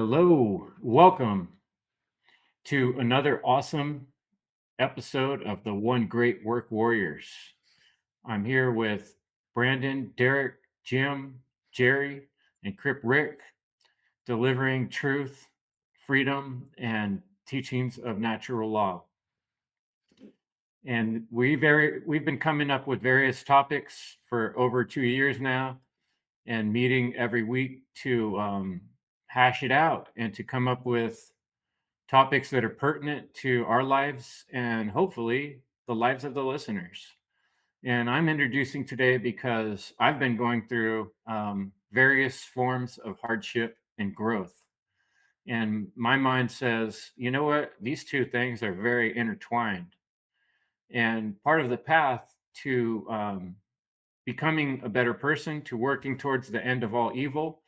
Hello, welcome to another awesome episode of the One Great Work Warriors. I'm here with Brandon, Derek, Jim, Jerry, and Crip Rick, delivering truth, freedom, and teachings of natural law. And we've been coming up with various topics for over 2 years now, and meeting every week to hash it out and to come up with topics that are pertinent to our lives and hopefully the lives of the listeners. And I'm introducing today because I've been going through various forms of hardship and growth. And my mind says, you know what? These two things are very intertwined. And part of the path to becoming a better person, to working towards the end of all evil,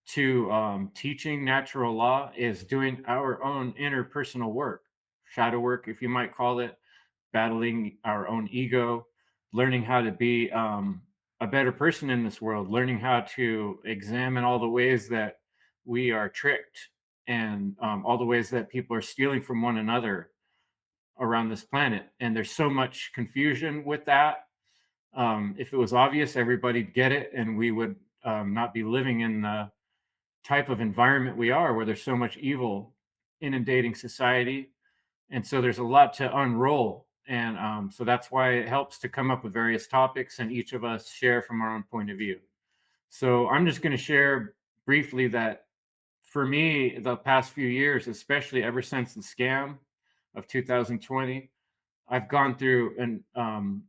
to teaching natural law is doing our own interpersonal work, shadow work, if you might call it, battling our own ego, learning how to be a better person in this world, learning how to examine all the ways that we are tricked and all the ways that people are stealing from one another around this planet. And there's so much confusion with that. If it was obvious, everybody'd get it, and we would not be living in the type of environment we are, where there's so much evil inundating society. And so there's a lot to unroll. And so that's why it helps to come up with various topics and each of us share from our own point of view. So I'm just going to share briefly that for me, the past few years, especially ever since the scam of 2020, I've gone through an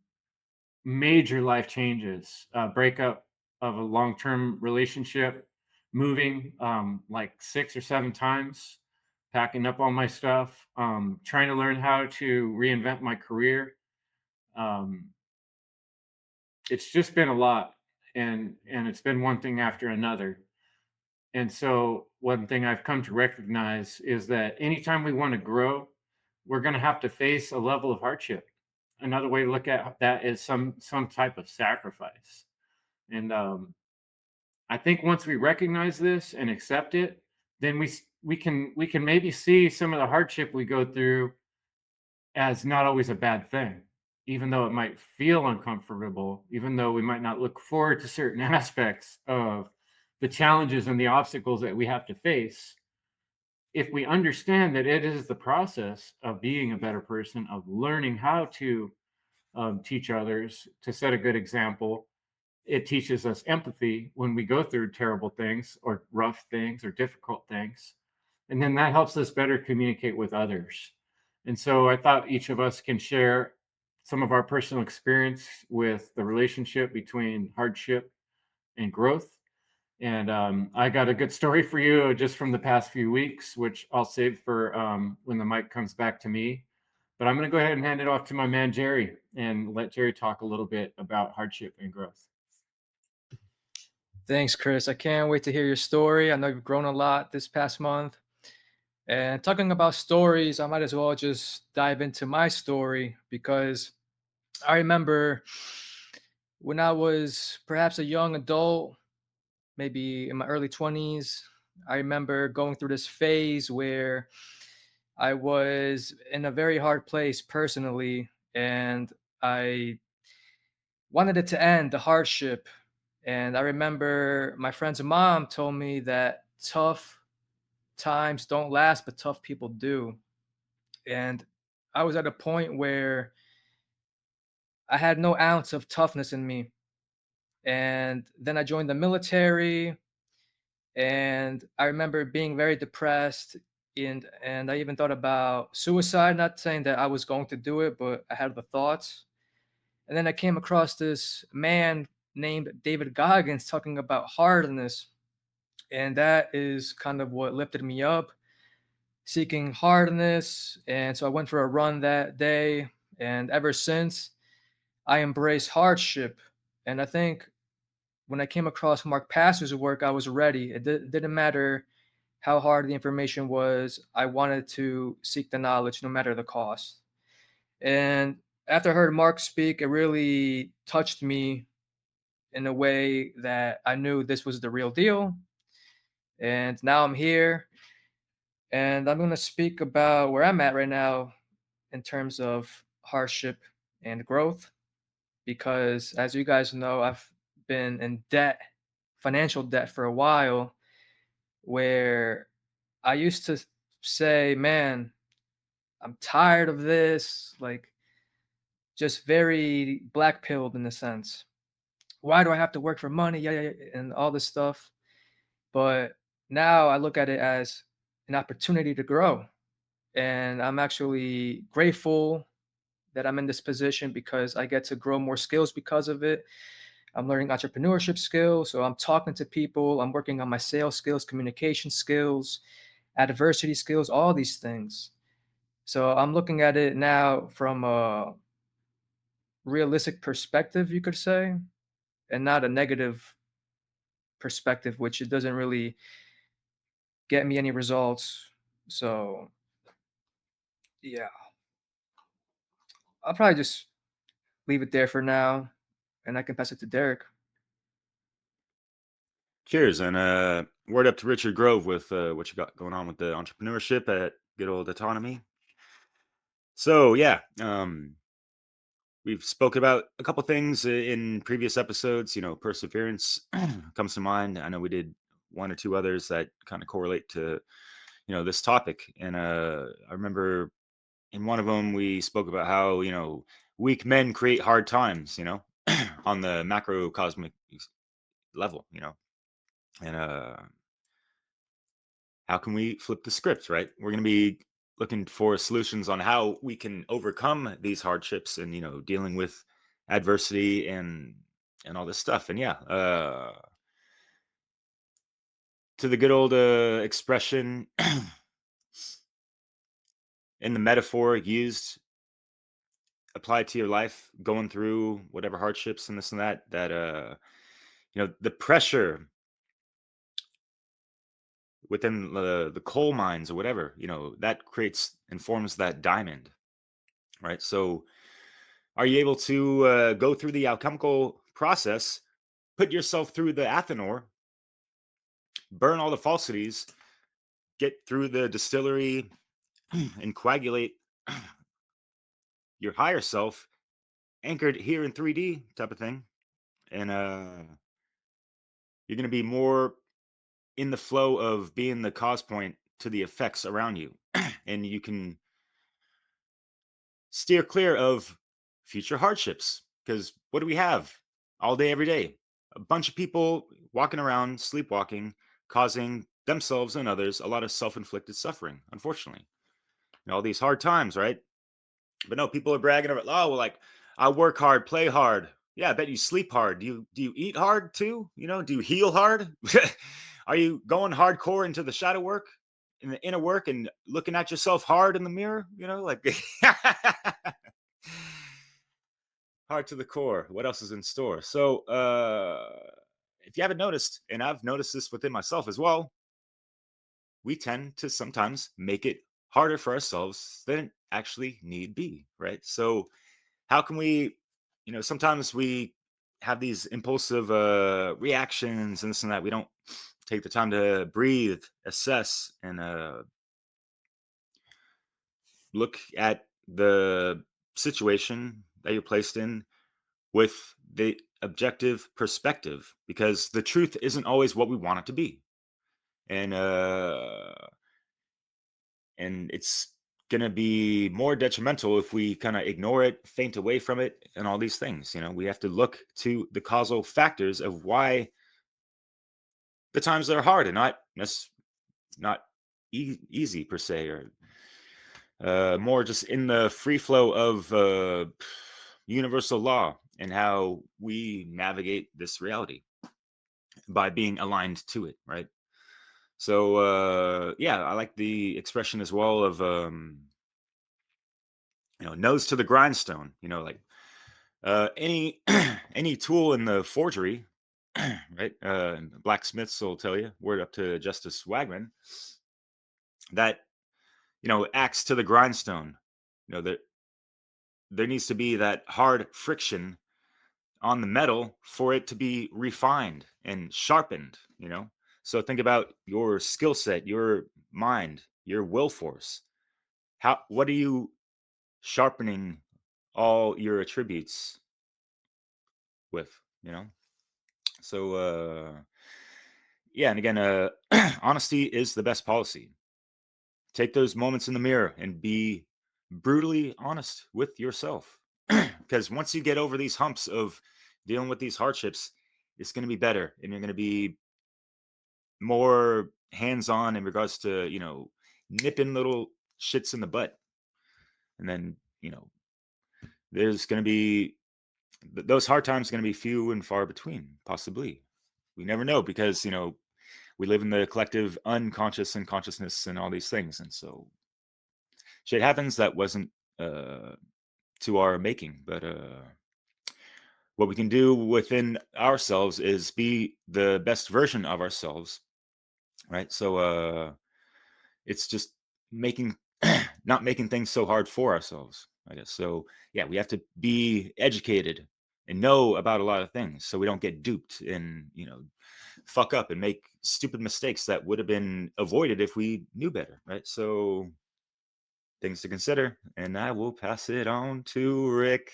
major life changes, breakup of a long-term relationship, moving like 6 or 7 times, packing up all my stuff, trying to learn how to reinvent my career. Um, it's just been a lot, and it's been one thing after another. And so one thing I've come to recognize is that anytime we want to grow, we're going to have to face a level of hardship. Another way to look at that is some type of sacrifice. And I think once we recognize this and accept it, then we can maybe see some of the hardship we go through as not always a bad thing, even though it might feel uncomfortable, even though we might not look forward to certain aspects of the challenges and the obstacles that we have to face. If we understand that it is the process of being a better person, of learning how to teach others, to set a good example, it teaches us empathy when we go through terrible things or rough things or difficult things. And then that helps us better communicate with others. And so I thought each of us can share some of our personal experience with the relationship between hardship and growth. And I got a good story for you just from the past few weeks, which I'll save for when the mic comes back to me. But I'm going to go ahead and hand it off to my man, Jerry, and let Jerry talk a little bit about hardship and growth. Thanks, Chris. I can't wait to hear your story. I know you've grown a lot this past month. And talking about stories, I might as well just dive into my story because I remember when I was perhaps a young adult, maybe in my early 20s, I remember going through this phase where I was in a very hard place personally, and I wanted it to end, the hardship. And I remember my friend's mom told me that tough times don't last, but tough people do. And I was at a point where I had no ounce of toughness in me. And then I joined the military, and I remember being very depressed. And I even thought about suicide, not saying that I was going to do it, but I had the thoughts. And then I came across this man named David Goggins talking about hardness. And that is kind of what lifted me up, seeking hardness. And so I went for a run that day. And ever since, I embrace hardship. And I think when I came across Mark Pastor's work, I was ready. It didn't matter how hard the information was. I wanted to seek the knowledge no matter the cost. And after I heard Mark speak, it really touched me in a way that I knew this was the real deal. And now I'm here. And I'm going to speak about where I'm at right now in terms of hardship and growth. Because as you guys know, I've been in debt, financial debt for a while, where I used to say, man, I'm tired of this, like just very black pilled in a sense. Why do I have to work for money? Yeah, yeah, yeah, and all this stuff. But now I look at it as an opportunity to grow. And I'm actually grateful that I'm in this position because I get to grow more skills because of it. I'm learning entrepreneurship skills. So I'm talking to people. I'm working on my sales skills, communication skills, adversity skills, all these things. So I'm looking at it now from a realistic perspective, you could say, and not a negative perspective, which it doesn't really get me any results. So yeah, I'll probably just leave it there for now, and I can pass it to Derek. Cheers, and word up to Richard Grove with what you got going on with the entrepreneurship at good old autonomy. So yeah, we've spoken about a couple things in previous episodes. Perseverance comes to mind. I know we did one or two others that kind of correlate to this topic, and I remember in one of them we spoke about how weak men create hard times. On the macrocosmic level. And how can we flip the script, right? We're going to be looking for solutions on how we can overcome these hardships and dealing with adversity and all this stuff. And yeah, to the good old expression in the metaphor used, applied to your life, going through whatever hardships and this and that the pressure within the coal mines or whatever, that creates and forms that diamond, right? So are you able to go through the alchemical process, put yourself through the Athanor, burn all the falsities, get through the distillery, and coagulate your higher self, anchored here in 3D type of thing, and you're going to be more in the flow of being the cause point to the effects around you, and you can steer clear of future hardships. Because what do we have all day, every day? A bunch of people walking around, sleepwalking, causing themselves and others a lot of self inflicted suffering, unfortunately. All these hard times, right? But no, people are bragging about, oh, well, like, I work hard, play hard. Yeah, I bet you sleep hard. Do you eat hard too? Do you heal hard? Are you going hardcore into the shadow work, in the inner work, and looking at yourself hard in the mirror? Like hard to the core. What else is in store? So, if you haven't noticed, and I've noticed this within myself as well, we tend to sometimes make it harder for ourselves than it actually need be, right? So, how can we, sometimes we have these impulsive reactions and this and that. We don't take the time to breathe, assess, and look at the situation that you're placed in with the objective perspective, because the truth isn't always what we want it to be. And it's going to be more detrimental if we kind of ignore it, faint away from it, and all these things. We have to look to the causal factors of why the times that are hard and not easy per se, or more just in the free flow of universal law and how we navigate this reality by being aligned to it, right? So yeah, I like the expression as well of nose to the grindstone. Like any any tool in the forgery, right? Blacksmiths will tell you, word up to Justice Wagman, that axe to the grindstone. That there needs to be that hard friction on the metal for it to be refined and sharpened. So think about your skill set, your mind, your will force. What are you sharpening all your attributes with, you know? So yeah, and again, honesty is the best policy. Take those moments in the mirror and be brutally honest with yourself. Because once you get over these humps of dealing with these hardships, it's going to be better, and you're going to be more hands-on in regards to, nipping little shits in the butt. And then, there's going to be those hard times going to be few and far between, possibly. We never know, because, we live in the collective unconscious and consciousness and all these things. And so shit happens that wasn't to our making. But what we can do within ourselves is be the best version of ourselves, right? So it's just making not making things so hard for ourselves, I guess. So yeah, we have to be educated and know about a lot of things, so we don't get duped and fuck up and make stupid mistakes that would have been avoided if we knew better, right? So things to consider, and I will pass it on to Rick,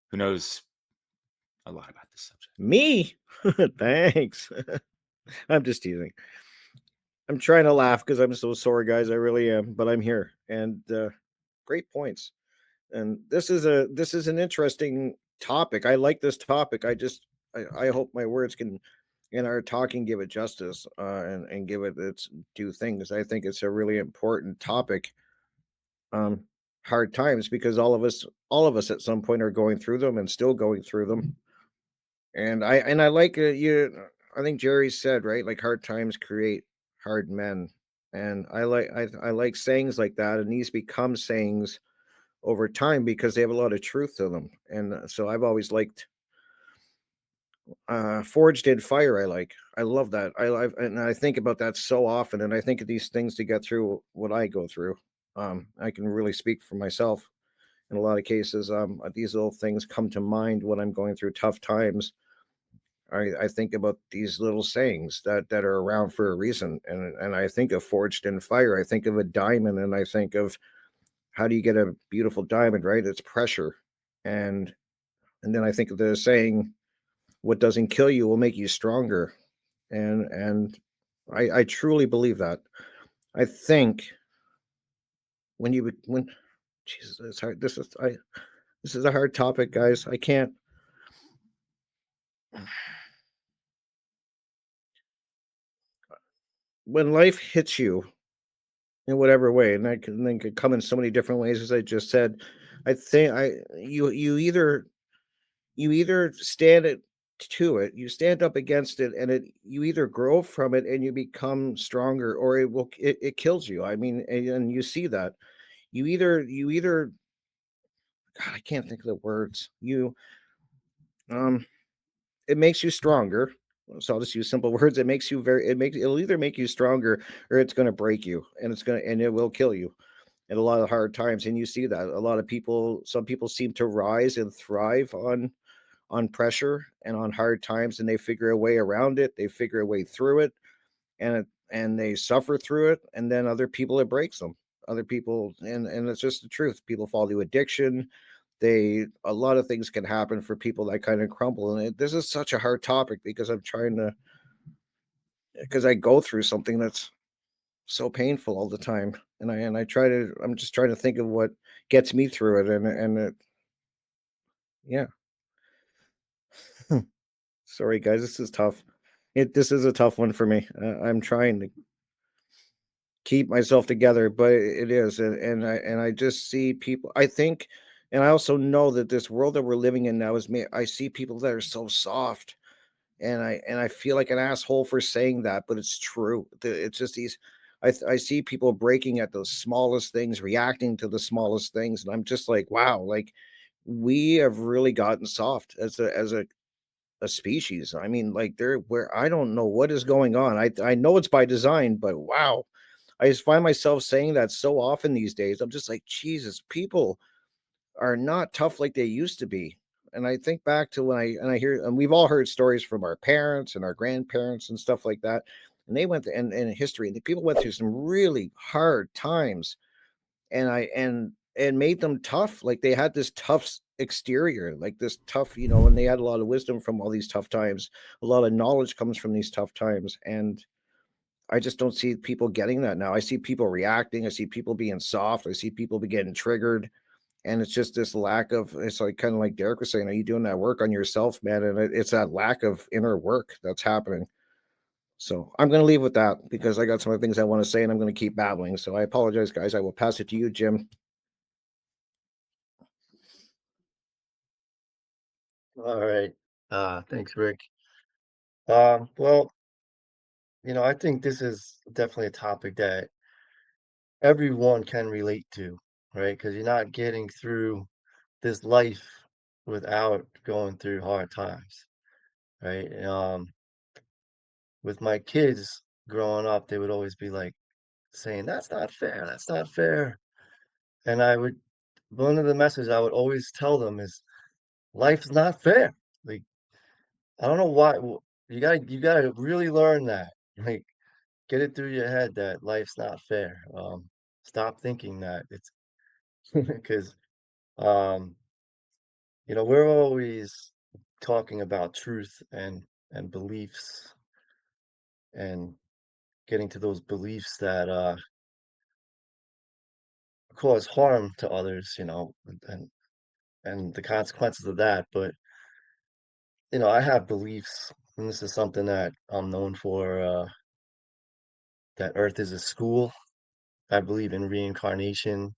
who knows a lot about this subject. Me? Thanks. I'm just teasing. I'm trying to laugh because I'm so sorry, guys. I really am, but I'm here, and great points. And this is an interesting topic. I like this topic. I hope my words can in our talking give it justice, and give it its due things. I think it's a really important topic. Um, Hard times, because all of us at some point are going through them and still going through them. And I like I think Jerry said, right, like hard times create hard men. And I like sayings like that, and these become sayings over time because they have a lot of truth to them. And so I've always liked forged in fire. I love that. And I think about that so often, and I think of these things to get through what I go through. I can really speak for myself in a lot of cases. These little things come to mind when I'm going through tough times. I think about these little sayings that are around for a reason, and I think of forged in fire. I think of a diamond, and I think of how do you get a beautiful diamond, right? It's pressure, and then I think of the saying, "What doesn't kill you will make you stronger," and I truly believe that. I think when Jesus, it's hard. This is a hard topic, guys. I can't. When life hits you in whatever way, and that can then could come in so many different ways, as I just said. I think I you either stand it to it, you stand up against it, and you either grow from it and you become stronger, or it kills you. I mean, and you see that you either God, I can't think of the words. Um it makes you stronger. So I'll just use simple words. It'll either make you stronger, or it's going to break you, and it will kill you at a lot of hard times. And you see that a lot of people, some people seem to rise and thrive on pressure and on hard times, and they figure a way around it. They figure a way through it, and they suffer through it. And then other people, it breaks them. Other people, and it's just the truth. People fall to addiction. A lot of things can happen for people that kind of crumble. And this is such a hard topic because because I go through something that's so painful all the time, and I'm just trying to think of what gets me through it, and it, yeah. Sorry, guys, this is tough. This is a tough one for me. I'm trying to keep myself together, but it is, and I just see people. I think, and I also know that this world that we're living in now is me. I see people that are so soft, and I feel like an asshole for saying that, but it's true. It's just these. I see people breaking at the smallest things, reacting to the smallest things, and I'm just like, wow, like we have really gotten soft as a species. I mean, like there where I don't know what is going on. I know it's by design, but wow. I just find myself saying that so often these days. I'm just like, Jesus, people are not tough like they used to be. And I think back to when I hear, and we've all heard stories from our parents and our grandparents and stuff like that. And they went to, and in history, the people went through some really hard times, and made them tough. Like they had this tough exterior, like this tough, and they had a lot of wisdom from all these tough times. A lot of knowledge comes from these tough times, and I just don't see people getting that now. I see people reacting. I see people being soft. I see people be getting triggered, and it's just this lack of. It's like kind of like Derek was saying. Are you doing that work on yourself, man? And it's that lack of inner work that's happening. So I'm going to leave with that because I got some other things I want to say, and I'm going to keep babbling. So I apologize, guys. I will pass it to you, Jim. All right. Thanks, Rick. Well, I think this is definitely a topic that everyone can relate to, right? Because you're not getting through this life without going through hard times, right? With my kids growing up, they would always be like saying, "That's not fair. That's not fair." And one of the messages I would always tell them is, "Life's not fair." Like, I don't know why. You gotta really learn that. Like, get it through your head that life's not fair. Stop thinking that it's because um, we're always talking about truth and beliefs and getting to those beliefs that cause harm to others, and the consequences of that. But I have beliefs, and this is something that I'm known for. That Earth is a school. I believe in reincarnation,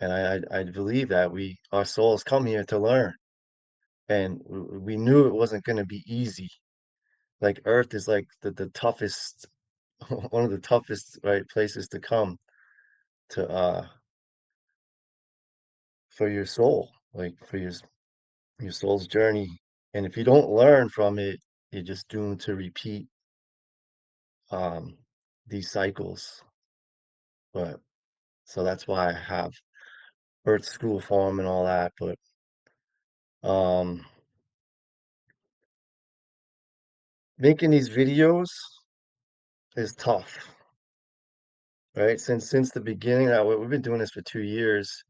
and I believe that our souls come here to learn, and we knew it wasn't going to be easy. Like Earth is like the toughest, one of the toughest right places to come to for your soul, like for your soul's journey. And if you don't learn from it, you're just doomed to repeat um these cycles. But so that's why I have Earth School Farm and all that. But um making these videos is tough, right? Since the beginning, we've been doing this for 2 years.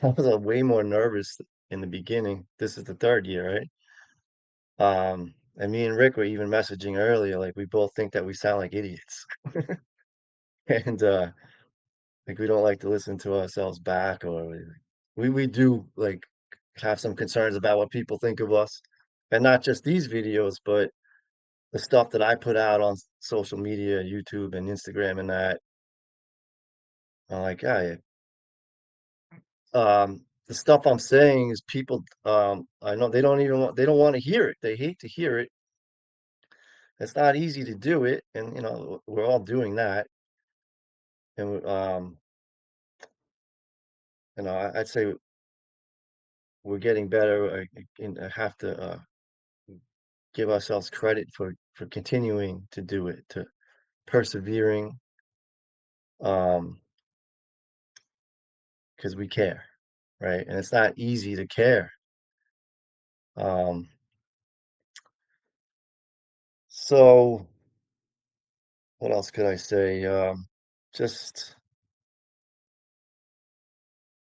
I was way more nervous in the beginning. This is the third year, right? And me and Rick were even messaging earlier, like we both think that we sound like idiots. And like we don't like to listen to ourselves back, or we do like have some concerns about what people think of us. And not just these videos, but the stuff that I put out on social media, YouTube and Instagram and that. I'm like, yeah, the stuff I'm saying is people, I know they don't want to hear it. They hate to hear it. It's not easy to do it, and we're all doing that. And I'd say we're getting better. And I have to give ourselves credit for continuing to do it, to persevering, um, because we care, right? And it's not easy to care. Um, so what else could I say? Just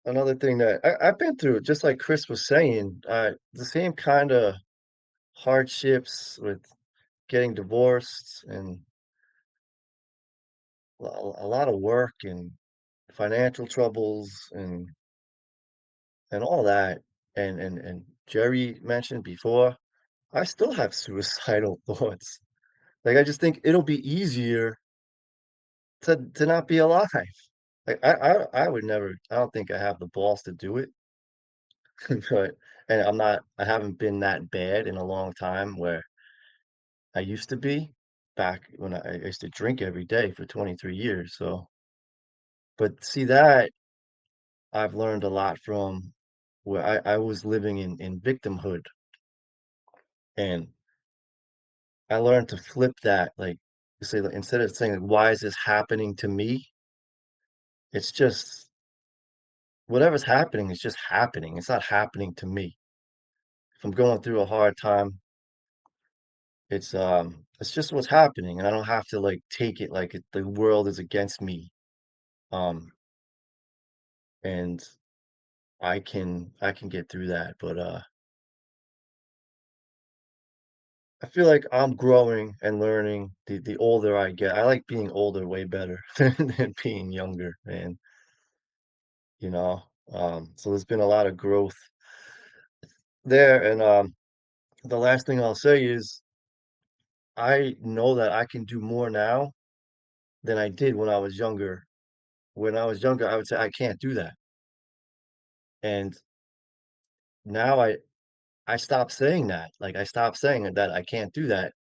another thing that I've been through, just like Chris was saying, the same kind of hardships with getting divorced and a lot of work and financial troubles and all that. And Jerry mentioned before, I still have suicidal thoughts. Like I just think it'll be easier to not be alive. Like I would never. I don't think I have the balls to do it. But and I'm not. I haven't been that bad in a long time where I used to be back when I used to drink every day for 23 years. So, but see that I've learned a lot from where I was living in victimhood, and I learned to flip that, like, say, like, instead of saying, like, "Why is this happening to me?" It's just whatever's happening is just happening. It's not happening to me. if I'm going through a hard time, it's just what's happening, and I don't have to like take it like the world is against me. Um, and I can get through that, but I feel like I'm growing and learning the older I get. I like being older way better than being younger, man. You know, so there's been a lot of growth there, and the last thing I'll say is I know that I can do more now than I did when I was younger. When I was younger, I would say I can't do that, and now I stopped saying that. Like I stopped saying that I can't do that.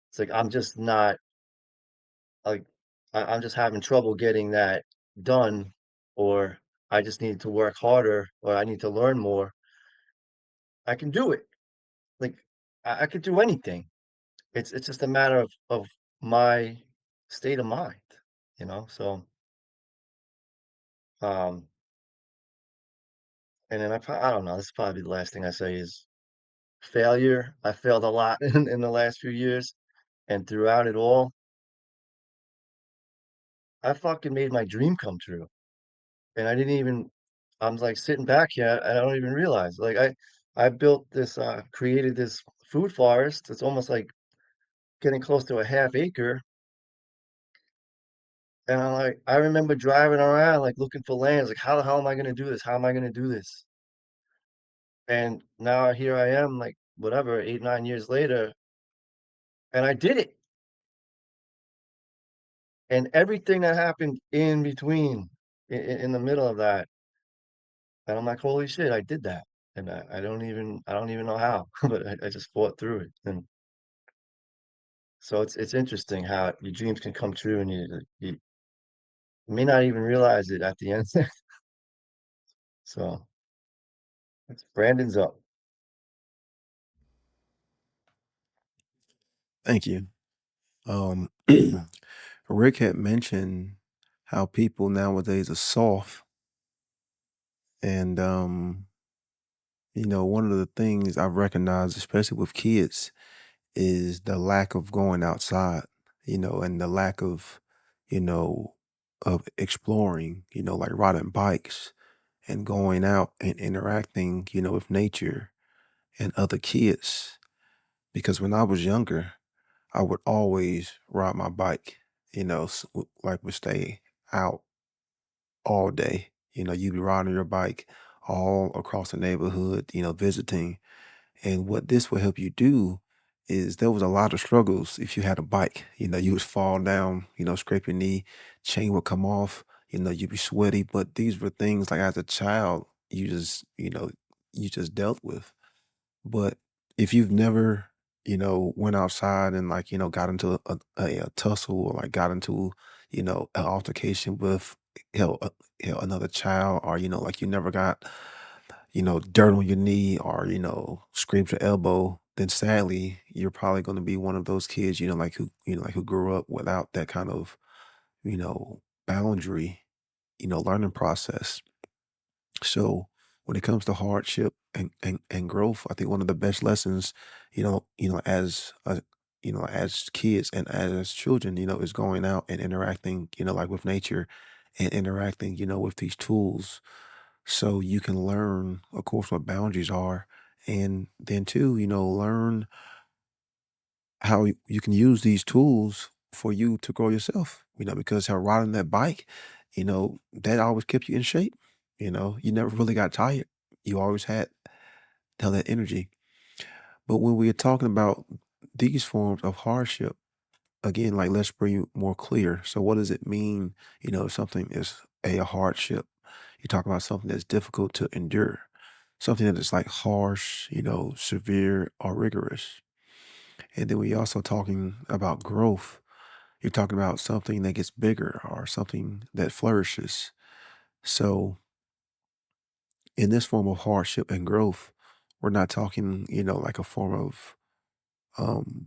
It's like I'm just not like I'm just having trouble getting that done, or I just need to work harder, or I need to learn more. I can do it. Like I could do anything. It's just a matter of my state of mind, you know. So um, and then I don't know. This is probably the last thing I say is failure. I failed a lot in the last few years, and throughout it all, I fucking made my dream come true. And I didn't even I'm, like, sitting back here, and I don't even realize, like, I built this, created this food forest. It's almost, like, getting close to a half acre, and I remember driving around, like, looking for lands, like, "How the hell am I gonna do this? How am I gonna do this?" And now here I am, like, whatever, 8, 9 years later, and I did it, and everything that happened in between, in the middle of that, and I'm like, "Holy shit, I did that." And I don't even know how, but I just fought through it, and so it's interesting how your dreams can come true and you may not even realize it at the end. So Brandon's up. Thank you. Um, Rick had mentioned how people nowadays are soft, and one of the things I've recognized, especially with kids, is the lack of going outside, and the lack you know, of exploring, like riding bikes and going out and interacting, with nature and other kids. Because when I was younger, I would always ride my bike, like we stay out all day. You'd be riding your bike all across the neighborhood, visiting. And what this will help you do is there was a lot of struggles if you had a bike. You would fall down, scrape your knee, chain would come off, you'd be sweaty. But these were things like as a child, you just dealt with. But if you've never, went outside and like, got into a tussle or like got into, an altercation with another child, or, like you never got, dirt on your knee, or, scraped your elbow, then sadly, you're probably going to be one of those kids, who grew up without that kind of, boundary, learning process. So when it comes to hardship and growth, I think one of the best lessons, as kids and as children, is going out and interacting, like with nature and interacting, with these tools so you can learn, of course, what boundaries are. And then too, learn how you can use these tools for you to grow yourself, because how riding that bike, that always kept you in shape. You never really got tired. You always had that energy. But when we are talking about these forms of hardship, again, like let's bring it more clear. So what does it mean, if something is a hardship? You talk about something that's difficult to endure, something that is like harsh, severe or rigorous. And then we also talking about growth. You're talking about something that gets bigger or something that flourishes. So in this form of hardship and growth, we're not talking, like a form of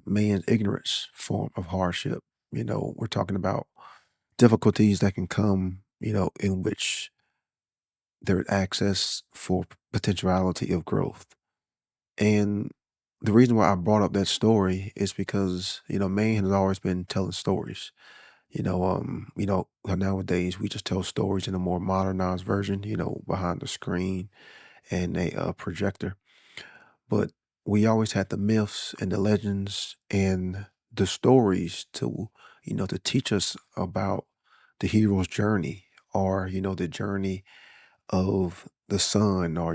man's ignorance form of hardship. We're talking about difficulties that can come, in which there is access for potentiality of growth. And the reason why I brought up that story is because, man has always been telling stories. How nowadays we just tell stories in a more modernized version, behind the screen and a projector. But we always had the myths and the legends and the stories to teach us about the hero's journey, or, the journey of the son, or,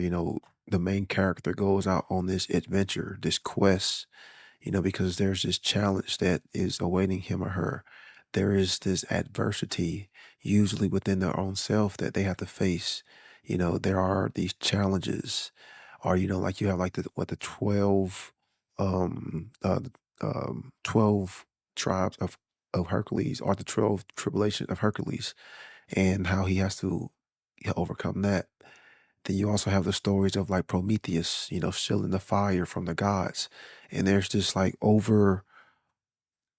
the main character goes out on this adventure, this quest, because there's this challenge that is awaiting him or her. There is this adversity, usually within their own self, that they have to face. There are these challenges, or, like you have like the 12, 12 tribes of Hercules, or the 12 tribulation of Hercules, and how he has to overcome that. Then you also have the stories of like Prometheus, shielding the fire from the gods. And there's this like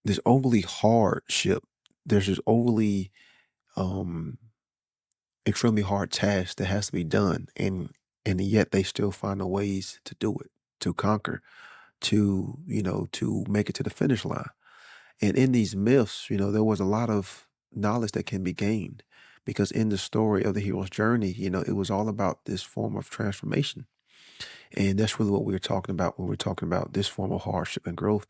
this overly hardship. There's this overly um extremely hard task that has to be done. And yet they still find the ways to do it, to conquer, to make it to the finish line. And in these myths, there was a lot of knowledge that can be gained, because in the story of the hero's journey, it was all about this form of transformation. And that's really what we're talking about when we're talking about this form of hardship and growth,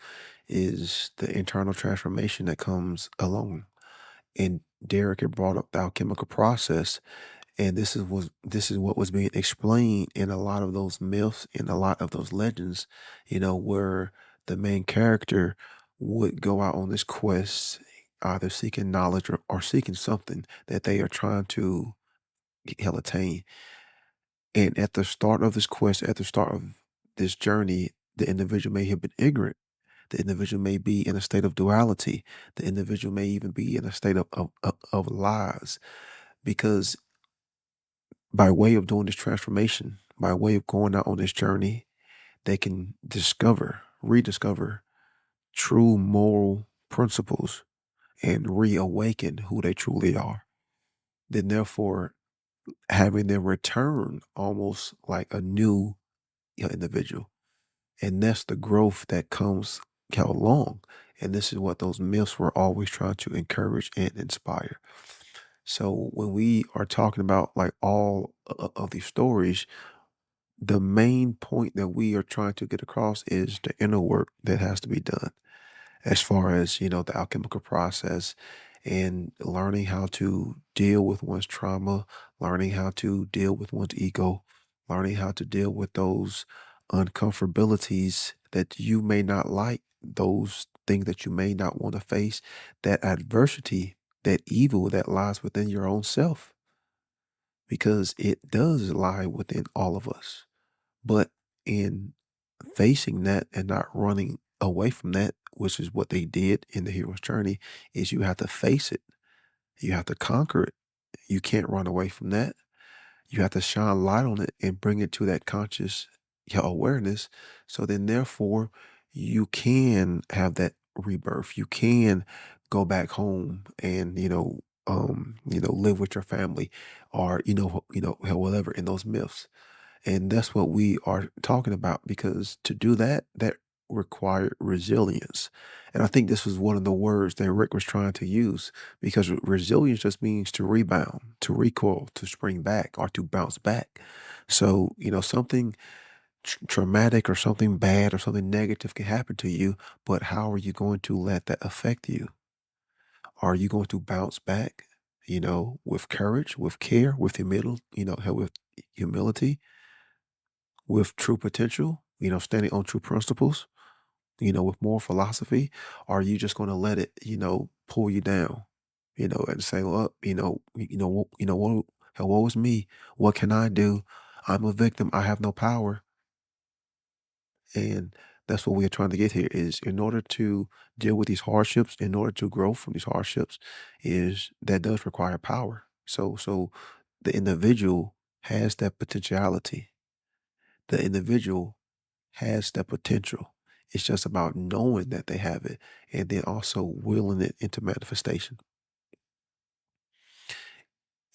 is the internal transformation that comes along. And Derek had brought up the alchemical process, and this is what was being explained in a lot of those myths and a lot of those legends, where the main character would go out on this quest, either seeking knowledge, or seeking something that they are trying to attain. And at the start of this quest, at the start of this journey, the individual may have been ignorant. The individual may be in a state of duality. The individual may even be in a state of lies, because by way of doing this transformation, by way of going out on this journey, they can rediscover true moral principles and reawaken who they truly are. Then, therefore, having them return almost like a new individual. And that's the growth that comes along. And this is what those myths were always trying to encourage and inspire. So when we are talking about like all of these stories, the main point that we are trying to get across is the inner work that has to be done, as far as, the alchemical process, and learning how to deal with one's trauma, learning how to deal with one's ego, learning how to deal with those uncomfortabilities that you may not like, those things that you may not want to face, that adversity, that evil that lies within your own self, because it does lie within all of us. But in facing that and not running away from that, which is what they did in the hero's journey, is you have to face it. You have to conquer it. You can't run away from that. You have to shine light on it and bring it to that conscious awareness. So then, therefore, you can have that rebirth. You can go back home and live with your family, or whatever in those myths. And that's what we are talking about, because to do that, that required resilience. And I think this was one of the words that Rick was trying to use, because resilience just means to rebound, to recoil, to spring back, or to bounce back. So, something traumatic or something bad or something negative can happen to you, but how are you going to let that affect you? Are you going to bounce back, with courage, with care, with humility, with humility, with true potential, standing on true principles, with more philosophy? Or are you just going to let it, pull you down, and say, well, woe is me. What can I do? I'm a victim. I have no power. And that's what we're trying to get here, is in order to deal with these hardships, in order to grow from these hardships, is that does require power. So the individual has that potentiality. The individual has that potential. It's just about knowing that they have it, and then also willing it into manifestation.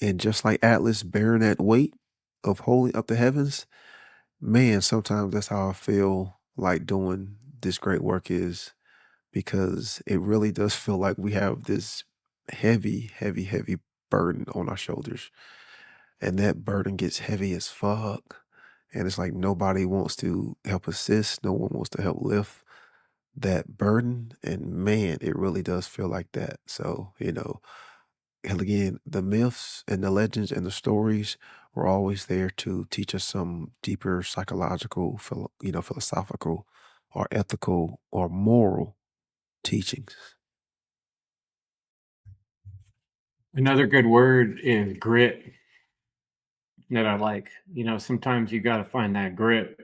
And just like Atlas bearing that weight of holding up the heavens, Man, sometimes that's how I feel like doing this great work is because it really does feel like we have this heavy, heavy, heavy burden on our shoulders. And that burden gets heavy as fuck. And it's like nobody wants to help assist, no one wants to help lift that burden. And man, it really does feel like that. So, and again, the myths and the legends and the stories were always there to teach us some deeper psychological, philosophical or ethical or moral teachings. Another good word is grit that I like. Sometimes you got to find that grit,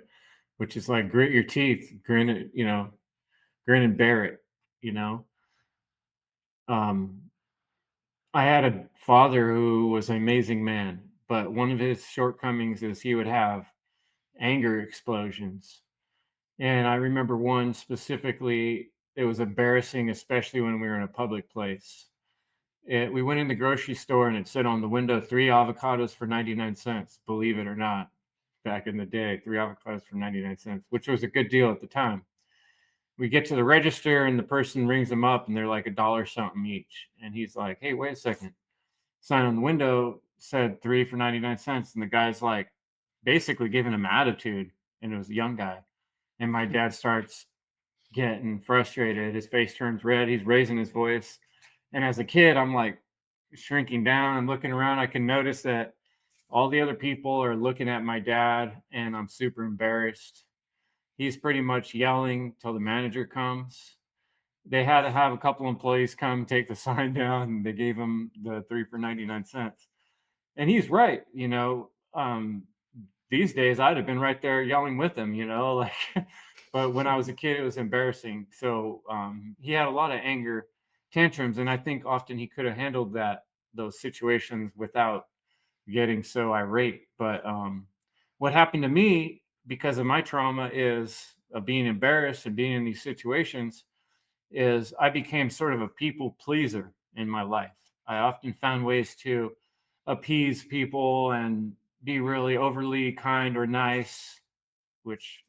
which is like grit your teeth, grin it, grin and bear it. You know, um, I had a father who was an amazing man, but one of his shortcomings is he would have anger explosions. And I remember one specifically, it was embarrassing, especially when we were in a public place. We went in the grocery store and it said on the window, 3 avocados for 99 cents, believe it or not. Back in the day, 3 avocados for 99 cents, which was a good deal at the time. We get to the register and the person rings them up and they're like a dollar something each. And he's like, hey, wait a second. Sign on the window said 3 for 99 cents. And the guy's like basically giving him attitude. And it was a young guy. And my dad starts getting frustrated. His face turns red. He's raising his voice. And as a kid, I'm like shrinking down. I'm looking around. I can notice that all the other people are looking at my dad, and I'm super embarrassed. He's pretty much yelling till the manager comes. They had to have a couple employees come take the sign down, and they gave him the 3 for 99 cents. And he's right. These days I'd have been right there yelling with him, like, but when I was a kid, it was embarrassing. So he had a lot of anger tantrums, and I think often he could have handled those situations without getting so irate. But what happened to me because of my trauma is of being embarrassed and being in these situations is I became sort of a people pleaser in my life. I often found ways to appease people and be really overly kind or nice, which,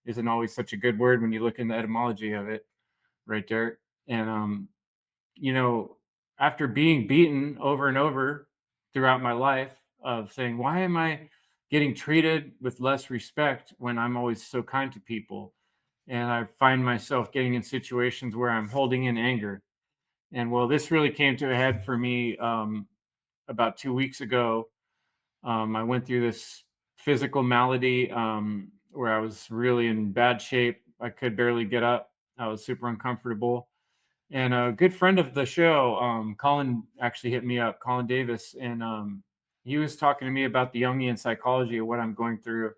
isn't always such a good word when you look in the etymology of it, right there. And, you know, after being beaten over and over throughout my life, of saying, why am I getting treated with less respect when I'm always so kind to people? And I find myself getting in situations where I'm holding in anger. And well, this really came to a head for me about 2 weeks ago. I went through this physical malady where I was really in bad shape. I could barely get up. I was super uncomfortable. And a good friend of the show, Colin, actually hit me up, Colin Davis, and he was talking to me about the Jungian psychology of what I'm going through.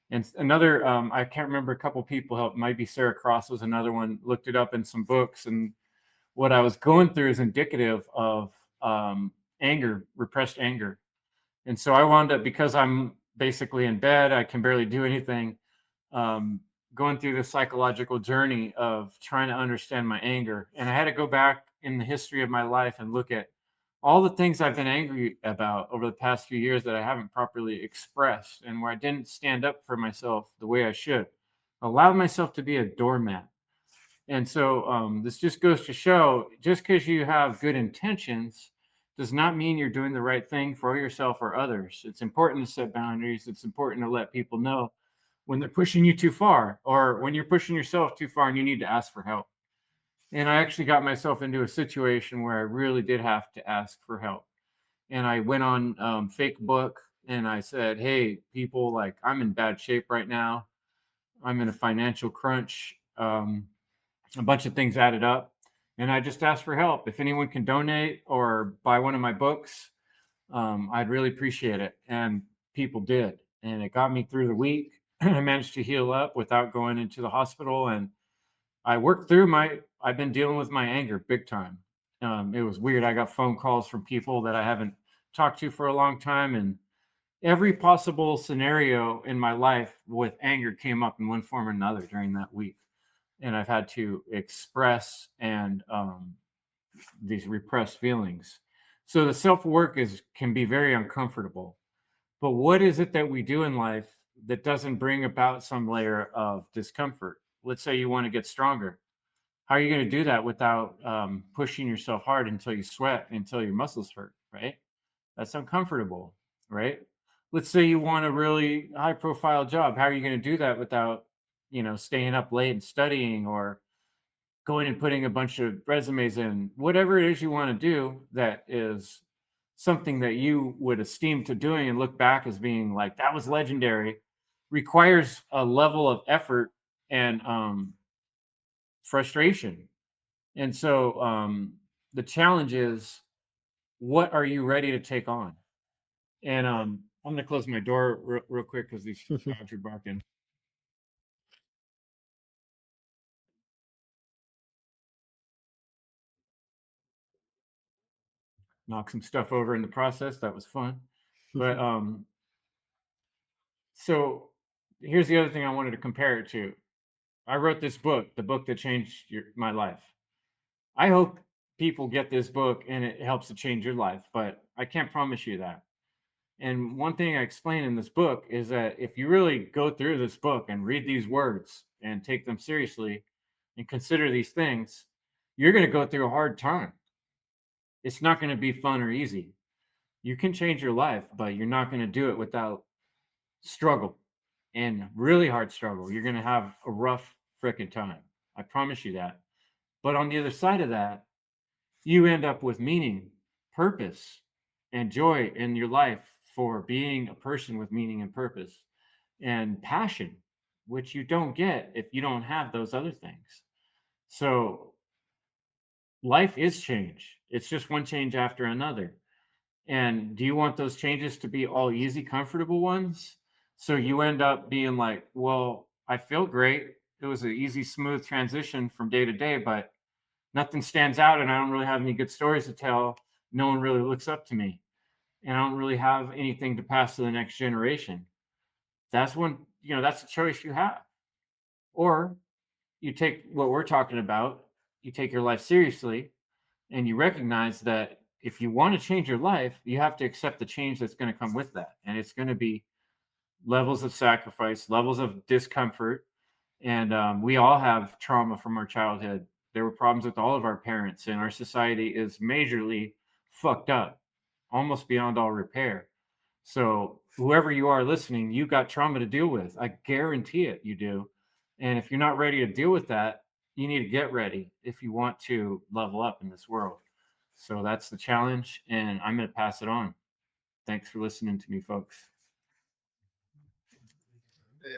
And another, I can't remember, a couple people helped. Might be Sarah Cross was another one. Looked it up in some books, and what I was going through is indicative of anger, repressed anger. And so I wound up, because I'm basically in bed, I can barely do anything, um, going through this psychological journey of trying to understand my anger. And I had to go back in the history of my life and look at all the things I've been angry about over the past few years that I haven't properly expressed and where I didn't stand up for myself the way I should. Allow myself to be a doormat. And so this just goes to show, just because you have good intentions does not mean you're doing the right thing for yourself or others. It's important to set boundaries. It's important to let people know when they're pushing you too far, or when you're pushing yourself too far and you need to ask for help. And I actually got myself into a situation where I really did have to ask for help. And I went on fake book and I said, hey, people, like, I'm in bad shape right now. I'm in a financial crunch. A bunch of things added up. And I just asked for help. If anyone can donate or buy one of my books, I'd really appreciate it. And people did. And it got me through the week. I managed to heal up without going into the hospital. And I worked through I've been dealing with my anger big time. It was weird. I got phone calls from people that I haven't talked to for a long time. And every possible scenario in my life with anger came up in one form or another during that week. And I've had to express and these repressed feelings. So the self work can be very uncomfortable. But what is it that we do in life that doesn't bring about some layer of discomfort. Let's say you want to get stronger. How are you going to do that without pushing yourself hard until you sweat, until your muscles hurt, right? That's uncomfortable, right? Let's say you want a really high profile job. How are you going to do that without, staying up late and studying, or going and putting a bunch of resumes in? Whatever it is you want to do that is something that you would esteem to doing and look back as being like, that was legendary, requires a level of effort and frustration. And so the challenge is, what are you ready to take on? And I'm going to close my door real quick because these dogs are barking. Knock some stuff over in the process. That was fun. But so here's the other thing I wanted to compare it to. I wrote this book, the book that changed my life. I hope people get this book and it helps to change your life, but I can't promise you that. And one thing I explain in this book is that if you really go through this book and read these words and take them seriously and consider these things, you're going to go through a hard time. It's not going to be fun or easy. You can change your life, but you're not going to do it without struggle and really hard struggle. You're going to have a rough freaking time. I promise you that. But on the other side of that, you end up with meaning, purpose, and joy in your life for being a person with meaning and purpose and passion, which you don't get if you don't have those other things. So life is change. It's just one change after another. And do you want those changes to be all easy, comfortable ones? So you end up being like, well, I feel great. It was an easy, smooth transition from day to day, but nothing stands out and I don't really have any good stories to tell. No one really looks up to me. And I don't really have anything to pass to the next generation. That's when, that's a choice you have. Or you take what we're talking about, you take your life seriously, and you recognize that if you want to change your life, you have to accept the change that's going to come with that. And it's going to be levels of sacrifice, levels of discomfort. And we all have trauma from our childhood. There were problems with all of our parents, and our society is majorly fucked up, almost beyond all repair. So, whoever you are listening, you got trauma to deal with. I guarantee it, you do. And if you're not ready to deal with that, you need to get ready if you want to level up in this world. So, that's the challenge, and I'm going to pass it on. Thanks for listening to me, folks.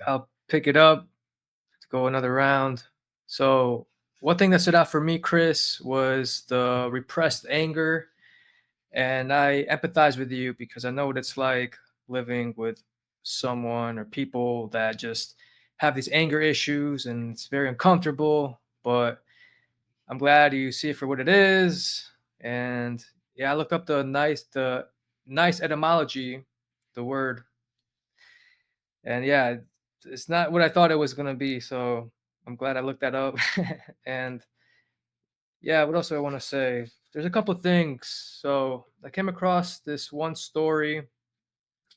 I'll pick it up to go another round. So, one thing that stood out for me, Chris, was the repressed anger. And I empathize with you because I know what it's like living with someone or people that just have these anger issues, and it's very uncomfortable. But I'm glad you see it for what it is. And yeah, I looked up the nice etymology, the word, and yeah, it's not what I thought it was gonna be. So I'm glad I looked that up. And yeah, what else do I want to say? There's a couple of things. So I came across this one story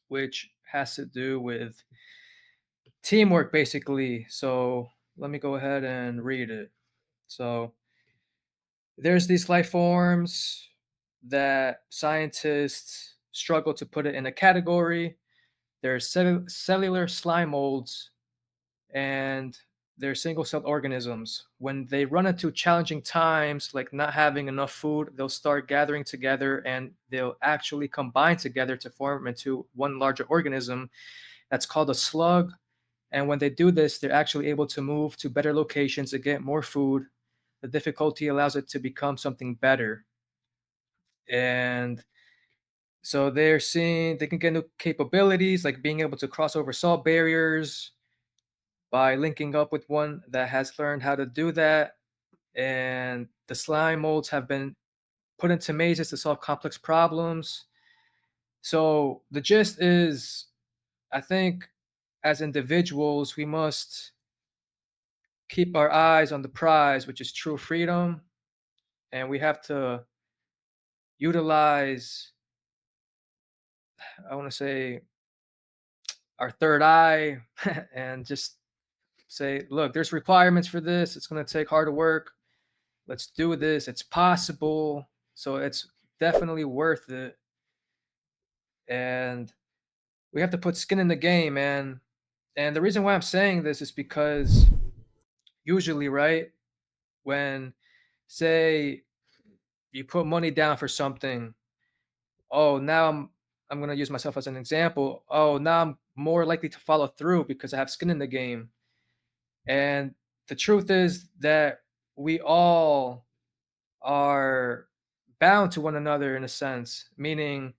which has to do with teamwork, basically. So let me go ahead and read it. So there's these life forms that scientists struggle to put it in a category. There's cellular slime molds, and they're single-celled organisms. When they run into challenging times, like not having enough food, they'll start gathering together and they'll actually combine together to form into one larger organism. That's called a slug. And when they do this, they're actually able to move to better locations to get more food. The difficulty allows it to become something better. And so they're seeing they can get new capabilities like being able to cross over salt barriers by linking up with one that has learned how to do that. And the slime molds have been put into mazes to solve complex problems. So the gist is, I think as individuals, we must keep our eyes on the prize, which is true freedom. And we have to utilize, I want to say, our third eye and just say, look, there's requirements for this. It's going to take hard work. Let's do this. It's possible. So it's definitely worth it. And we have to put skin in the game, man. And the reason why I'm saying this is because usually, right, when say you put money down for something, oh, now I'm going to use myself as an example. Oh, now I'm more likely to follow through because I have skin in the game. And the truth is that we all are bound to one another in a sense, meaning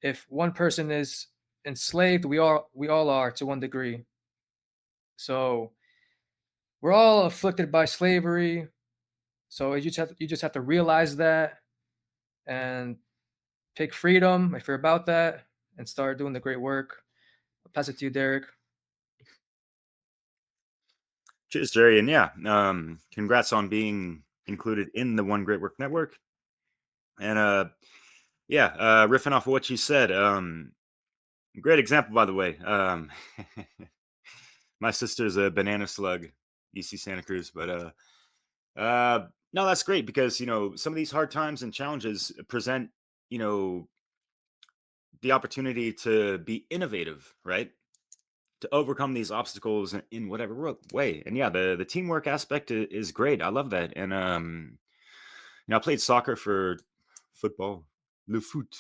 if one person is enslaved, we all are to one degree. So we're all afflicted by slavery. So you just have to realize that and pick freedom if you're about that and start doing the great work. I'll pass it to you, Derek. Cheers, Jerry. And yeah, congrats on being included in the One Great Work Network. And yeah, riffing off of what you said, great example, by the way. My sister's a banana slug, EC Santa Cruz, but no, that's great because some of these hard times and challenges present you know the opportunity to be innovative, right? To overcome these obstacles in whatever way. And yeah, the teamwork aspect is great. I love that. And I played soccer for football, le foot.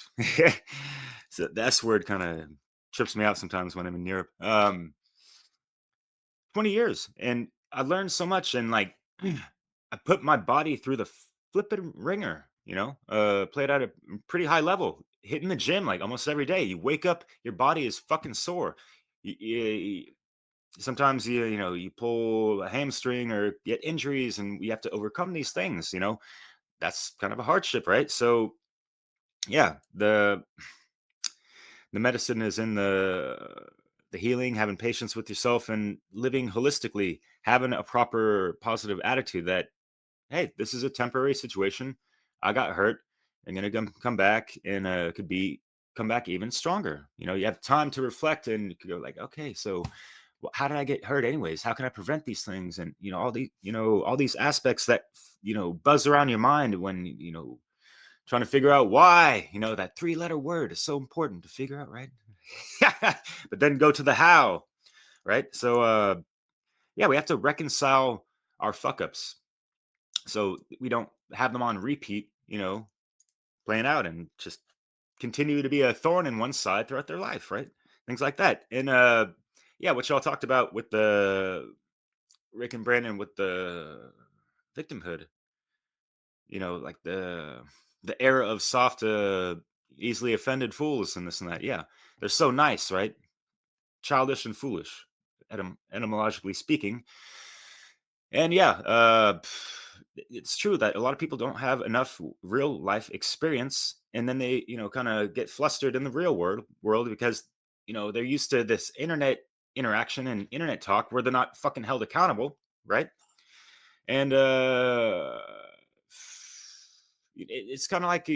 So the S word kind of trips me out sometimes when I'm in Europe. 20 years, and I learned so much, and like I put my body through the flipping ringer. Played at a pretty high level, hitting the gym like almost every day. You wake up, your body is fucking sore. You, sometimes you pull a hamstring or get injuries, and you have to overcome these things. That's kind of a hardship, right? So yeah, the medicine is in the healing, having patience with yourself, and living holistically, having a proper positive attitude that, hey, this is a temporary situation. I got hurt. I'm gonna come back, and come back even stronger. You have time to reflect, and you could go like, okay, so how did I get hurt anyways? How can I prevent these things? And all these aspects that buzz around your mind when trying to figure out why. That 3-letter word is so important to figure out, right? But then go to the how, right? So yeah, we have to reconcile our fuck ups so we don't have them on repeat, playing out, and just continue to be a thorn in one side throughout their life, right? Things like that. And yeah, what y'all talked about with the Rick and Brandon with the victimhood, like the era of soft, easily offended fools and this and that. Yeah, they're so nice, right? Childish and foolish, etymologically speaking. And yeah, it's true that a lot of people don't have enough real life experience, and then they, kind of get flustered in the real world because they're used to this internet interaction and internet talk where they're not fucking held accountable, right? And it's kind of like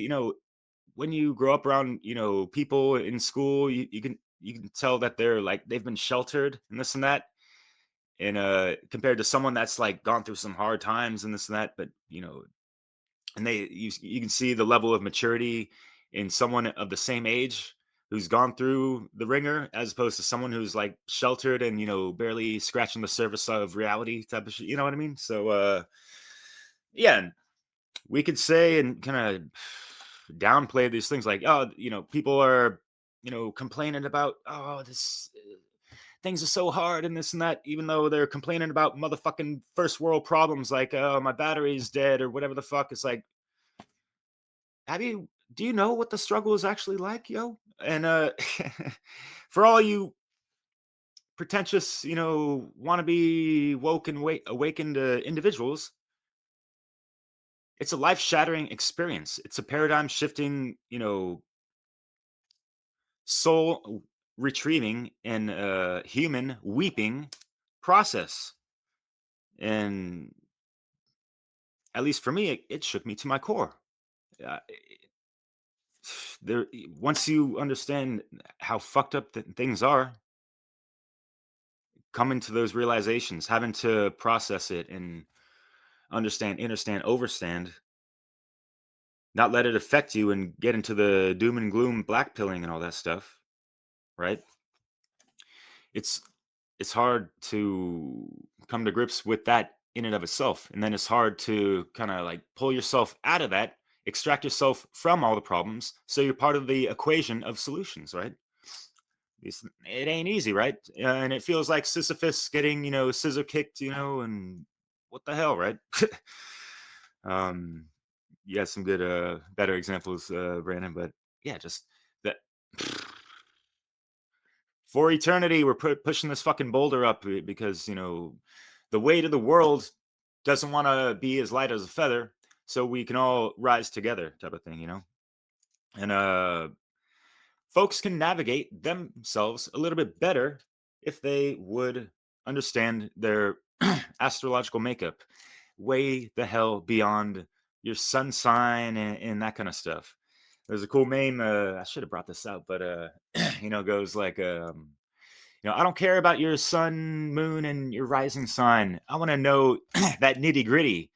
when you grow up around people in school, you can tell that they've been sheltered and this and that, and compared to someone that's like gone through some hard times and this and that, but and you can see the level of maturity in someone of the same age who's gone through the ringer as opposed to someone who's like sheltered and barely scratching the surface of reality type of shit. You know what I mean? So yeah, we could say and kind of downplay these things like, oh, people are complaining about, oh, this things are so hard and this and that, even though they're complaining about motherfucking first world problems like, oh, my battery's dead or whatever the fuck. It's like, do you know what the struggle is actually like, yo? And for all you pretentious, want to be woke and awakened individuals, it's a life-shattering experience. It's a paradigm shifting, soul retrieving and human weeping process. And at least for me, it shook me to my core. Uh, there, once you understand how fucked up things are, coming to those realizations, having to process it and understand, overstand, not let it affect you and get into the doom and gloom, black pilling and all that stuff, right? It's hard to come to grips with that in and of itself. And then it's hard to kind of like pull yourself out of that, extract yourself from all the problems, so you're part of the equation of solutions, right? It ain't easy, right? And it feels like Sisyphus getting, scissor kicked, and what the hell, right? You have some good, better examples, Brandon, but yeah, just that. For eternity, we're pushing this fucking boulder up because, the weight of the world doesn't want to be as light as a feather, so we can all rise together, type of thing, And folks can navigate themselves a little bit better if they would understand their astrological makeup way the hell beyond your sun sign and that kind of stuff. There's a cool meme. I should have brought this out, but goes like, I don't care about your sun, moon, and your rising sign. I want to know that nitty gritty,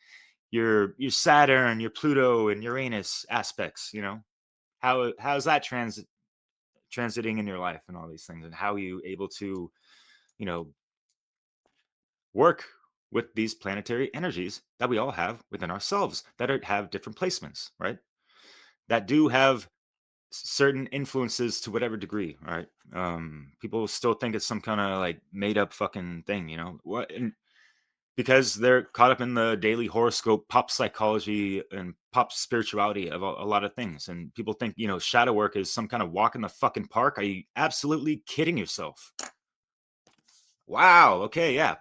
your Saturn, your Pluto, and Uranus aspects. How's that transiting in your life and all these things, and how are you able to, work with these planetary energies that we all have within ourselves that have different placements, right? That do have certain influences to whatever degree, right? People still think it's some kind of like made up fucking thing, what? And because they're caught up in the daily horoscope, pop psychology, and pop spirituality of a lot of things, and people think shadow work is some kind of walk in the fucking park. Are you absolutely kidding yourself? Wow. Okay. Yeah.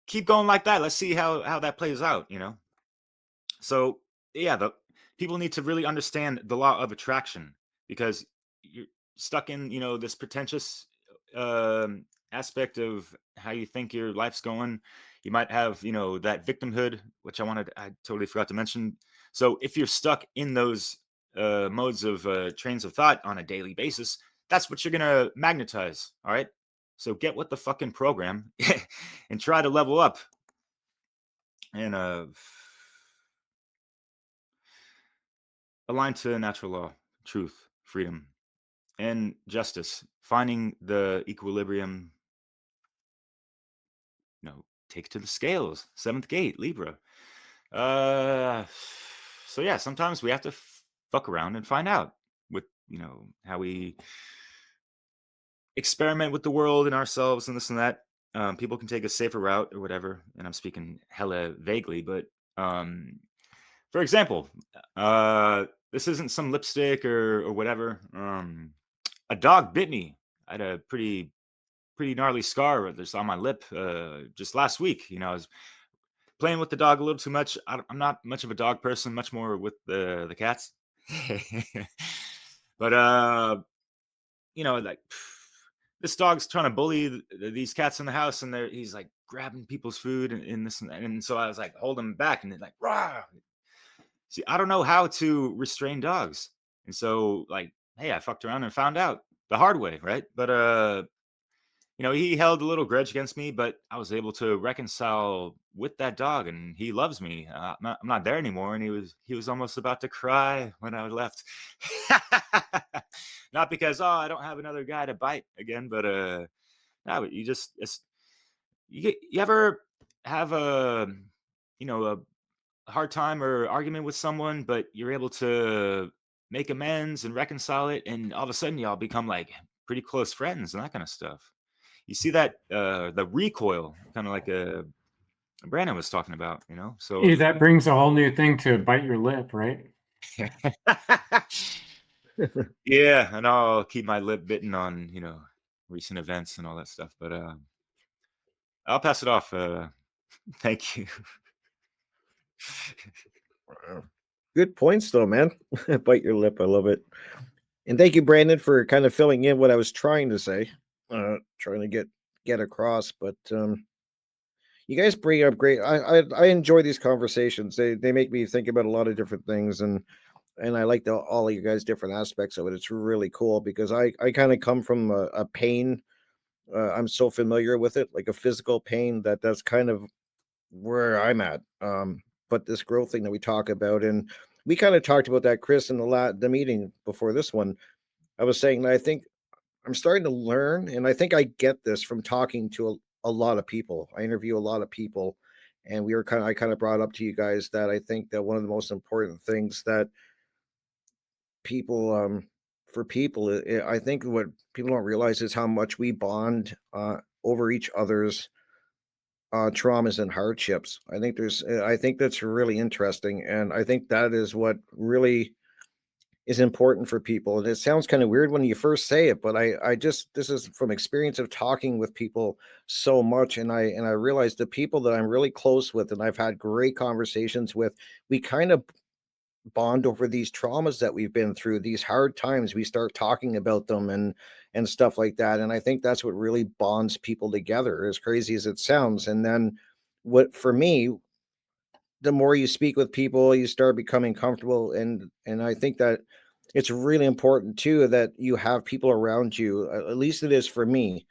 Keep going like that. Let's see how that plays out. So yeah, the people need to really understand the law of attraction, because you're stuck in this pretentious aspect of how you think your life's going. You might have that victimhood, which I totally forgot to mention. So if you're stuck in those modes of trains of thought on a daily basis, that's what you're gonna magnetize. All right, so get with the fucking program and try to level up. And aligned to natural law, truth, freedom, and justice, finding the equilibrium. Take it to the scales. Seventh gate, Libra. So yeah, sometimes we have to fuck around and find out with how we experiment with the world and ourselves and this and that. People can take a safer route or whatever, and I'm speaking hella vaguely, but for example, this isn't some lipstick or whatever. A dog bit me. I had a pretty gnarly scar that's on my lip just last week. I was playing with the dog a little too much. I'm not much of a dog person, much more with the cats. But like this dog's trying to bully these cats in the house, and he's like grabbing people's food and this and that. And so I was like holding him back, and like rah. See, I don't know how to restrain dogs, and so like, hey, I fucked around and found out the hard way, right? But he held a little grudge against me, but I was able to reconcile with that dog, and he loves me. I'm not there anymore, and he was almost about to cry when I left. Not because I don't have another guy to bite again, but no, but you ever have a hard time or argument with someone, but you're able to make amends and reconcile it, and all of a sudden y'all become like pretty close friends and that kind of stuff. You see that the recoil, kind of like Brandon was talking about, so Yeah, that brings a whole new thing to bite your lip, right? yeah, and I'll keep my lip bitten on recent events and all that stuff, but I'll pass it off. Thank you. Good points, though, man. Bite your lip. I love it. And thank you, Brandon, for kind of filling in what I was trying to say, trying to get across. But you guys bring up great. I enjoy these conversations. They make me think about a lot of different things, and I like all of you guys' different aspects of it. It's really cool because I kind of come from a pain I'm so familiar with it, like a physical pain, that that's kind of where I'm at. But this growth thing that we talk about, and we kind of talked about that, Chris, in the meeting before this one. I was saying that I think I'm starting to learn, and I think I get this from talking to a lot of people. I interview a lot of people, and I kind of brought up to you guys that I think that one of the most important things that people for people I think what people don't realize is how much we bond over each other's traumas and hardships. I think that's really interesting, and I think that is what really is important for people. And it sounds kind of weird when you first say it, but I just this is from experience of talking with people so much, and I realized the people that I'm really close with and I've had great conversations with, we kind of bond over these traumas that we've been through, these hard times. We start talking about them and stuff like that. And I think that's what really bonds people together, as crazy as it sounds. And then what for me, the more you speak with people, you start becoming comfortable, and I think that it's really important too that you have people around you. At least it is for me.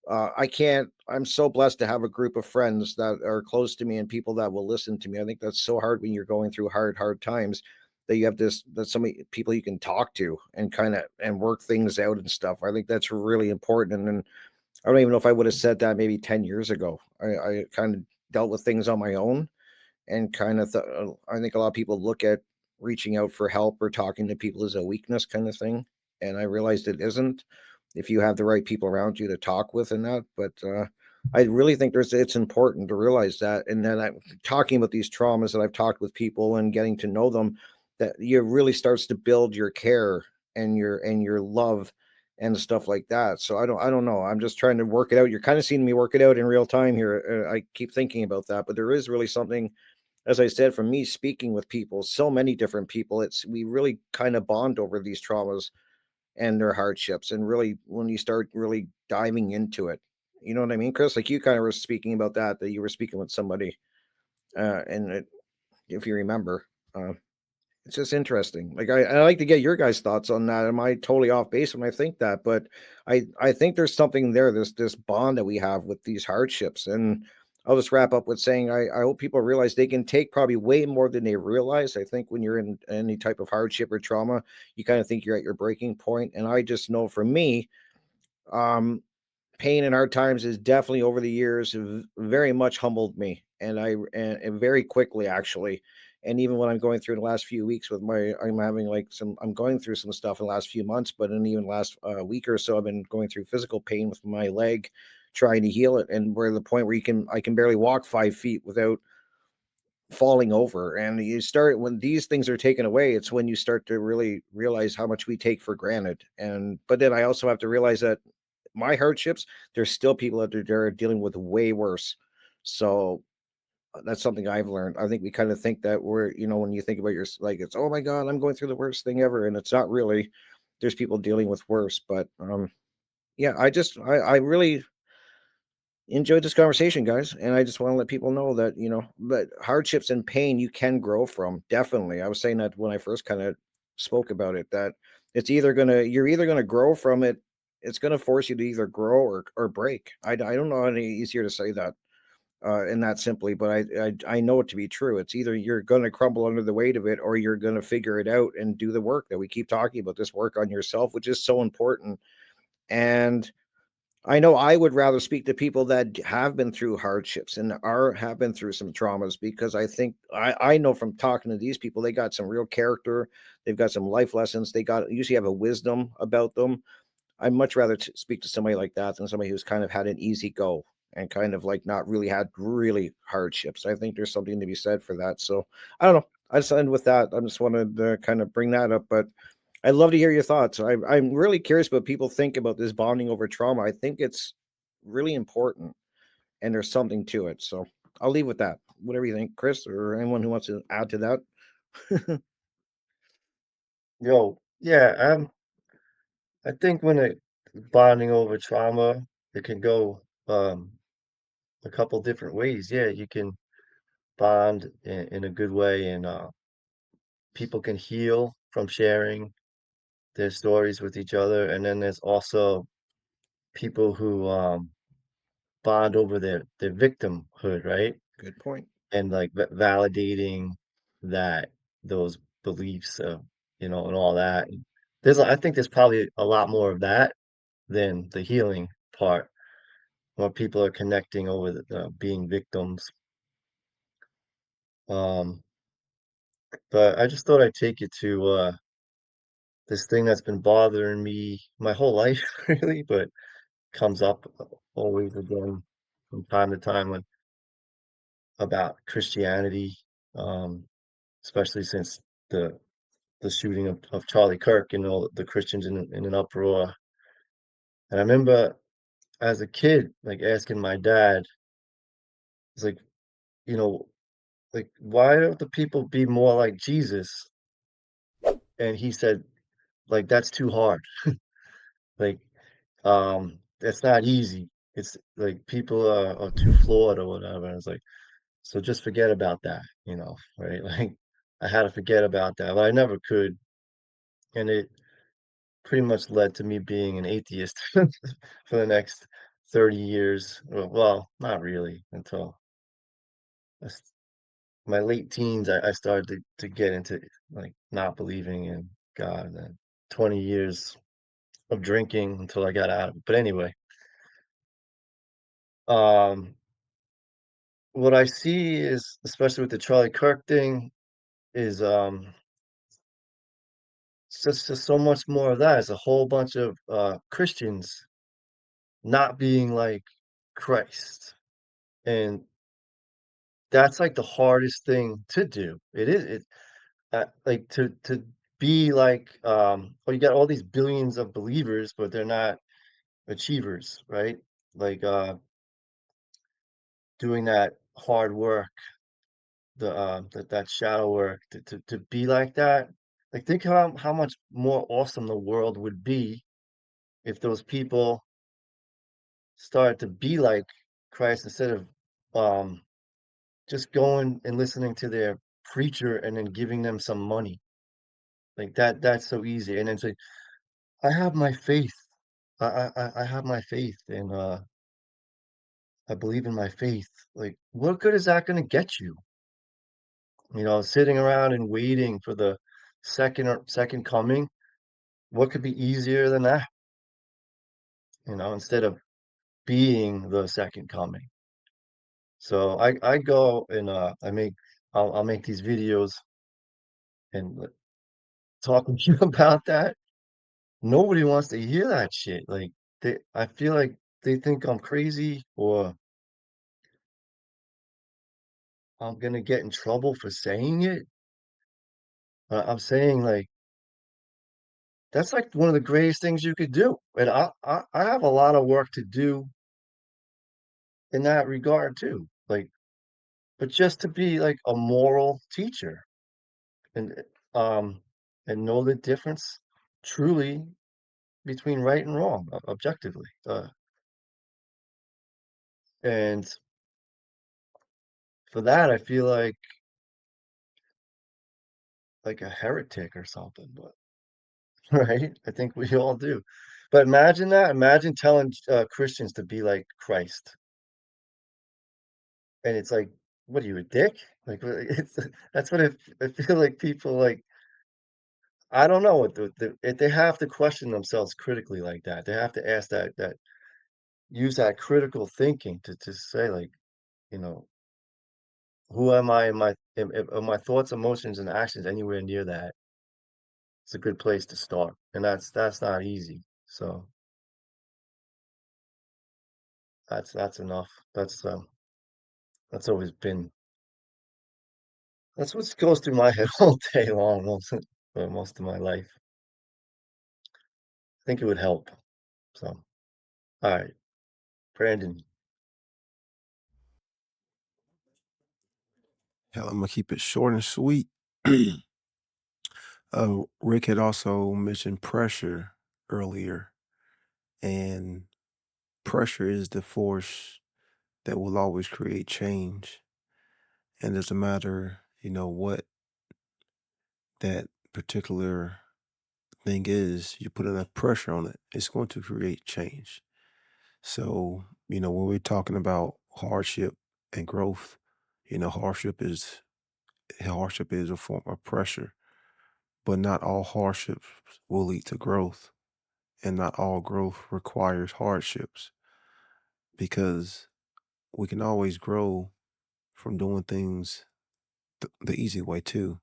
I can't. I'm so blessed to have a group of friends that are close to me and people that will listen to me. I think that's so hard when you're going through hard times, that you have this that so many people you can talk to and kind of and work things out and stuff. I think that's really important. And I don't even know if I would have said that maybe 10 years ago. I kind of dealt with things on my own, and kind of I think a lot of people look at reaching out for help or talking to people as a weakness kind of thing, and I realized it isn't if you have the right people around you to talk with and that. But I really think it's important to realize that, and then I'm talking about these traumas that I've talked with people and getting to know them, that you really starts to build your care and your love and stuff like that. So I don't know. I'm just trying to work it out. You're kind of seeing me work it out in real time here. I keep thinking about that, but there is really something, as I said, from me speaking with people, so many different people, it's we really kind of bond over these traumas and their hardships. And really, when you start really diving into it, you know what I mean, Chris? Like you kind of were speaking about that you were speaking with somebody, if you remember, uh, it's just interesting. Like I like to get your guys' thoughts on that. Am I totally off base when I think that? But I think there's something there. This bond that we have with these hardships, and I'll just wrap up with saying I hope people realize they can take probably way more than they realize. I think when you're in any type of hardship or trauma, you kind of think you're at your breaking point. And I just know for me, um, pain and hard times is definitely over the years very much humbled me, and and very quickly actually. And even when I'm going through the last few weeks with I'm having like I'm going through some stuff in the last few months, but in even last week or so, I've been going through physical pain with my leg, trying to heal it, and we're at the point where I can barely walk 5 feet without falling over. And you start when these things are taken away, it's when you start to really realize how much we take for granted. And but then I also have to realize that my hardships, there's still people out there are dealing with way worse. So that's something I've learned. I think we kind of think that we're, when you think about like it's, oh my God, I'm going through the worst thing ever. And it's not really, there's people dealing with worse. But yeah, I really enjoyed this conversation, guys. And I just want to let people know that, but hardships and pain you can grow from. Definitely. I was saying that when I first kind of spoke about it, that you're either gonna grow from it. It's gonna force you to either grow or break. I don't know any easier to say that and that simply, but I know it to be true. It's either you're gonna crumble under the weight of it, or you're gonna figure it out and do the work that we keep talking about, this work on yourself, which is so important. And I know I would rather speak to people that have been through hardships and have been through some traumas, because I think I know from talking to these people, they got some real character, they've got some life lessons, they got usually have a wisdom about them. I'd much rather speak to somebody like that than somebody who's kind of had an easy go and kind of like not really had really hardships. I think there's something to be said for that. So I don't know. I just end with that. I just wanted to kind of bring that up, but I'd love to hear your thoughts. I'm really curious what people think about this bonding over trauma. I think it's really important, and there's something to it. So I'll leave with that. Whatever you think, Chris, or anyone who wants to add to that. Yo, yeah, I think when it bonding over trauma, it can go a couple different ways. Yeah, you can bond in a good way, and people can heal from sharing their stories with each other. And then there's also people who bond over their victimhood, right? Good point. And like validating that those beliefs, and all that. And I think there's probably a lot more of that than the healing part, where people are connecting over being victims. Um, but I just thought I'd take it to this thing that's been bothering me my whole life, really, but comes up always again from time to time about Christianity, um, especially since the the shooting of Charlie Kirk and all the Christians in an uproar. And I remember as a kid, like asking my dad, it's like, you know, like, why don't the people be more like Jesus? And he said, like, that's too hard. Like, that's not easy. It's like people are too flawed or whatever. And it's like, so just forget about that, right? Like, I had to forget about that, but I never could. And it pretty much led to me being an atheist for the next 30 years. Well, not really until I s my late teens, I started to get into, like, not believing in God, and then 20 years of drinking until I got out of it. But anyway, um, what I see is, especially with the Charlie Kirk thing, is, it's just so much more of that. It's a whole bunch of, Christians not being like Christ, and that's, like, the hardest thing to do. It is, like, to be like, well, you got all these billions of believers, but they're not achievers, right? Like, doing that hard work, that shadow work to be like that. Like, think how much more awesome the world would be if those people started to be like Christ instead of, um, just going and listening to their preacher and then giving them some money. Like, that's so easy, and then say, "I have my faith. I have my faith, and, I believe in my faith." Like, what good is that gonna get you? Sitting around and waiting for the second coming, what could be easier than that, instead of being the second coming? So I go and, I'll make these videos and, like, talking to you about that. Nobody wants to hear that shit. Like, I feel like they think I'm crazy or I'm gonna get in trouble for saying it. I'm saying, like, that's, like, one of the greatest things you could do, and I have a lot of work to do in that regard too, like, but just to be, like, a moral teacher and, and know the difference truly between right and wrong, objectively, and for that, I feel like a heretic or something, but right? I think we all do. But imagine that. Imagine telling, Christians to be like Christ, and it's like, "What are you, a dick?" Like, it's that's what I feel like people, like, I don't know what if they have to question themselves critically like that. They have to ask that use that critical thinking to say, like, you know, "Who am I in are my thoughts, emotions, and actions anywhere near that?" It's a good place to start, and that's not easy. So, that's enough. That's always been that's what goes through my head all day long, for most of my life. I think it would help. So, alright, Brandon. Hell, I'm gonna keep it short and sweet. Rick had also mentioned pressure earlier, and pressure is the force that will always create change. And it doesn't matter, what that particular thing is, you put enough pressure on it, it's going to create change. So, when we're talking about hardship and growth, hardship is a form of pressure, but not all hardships will lead to growth, and not all growth requires hardships, because we can always grow from doing things the easy way too.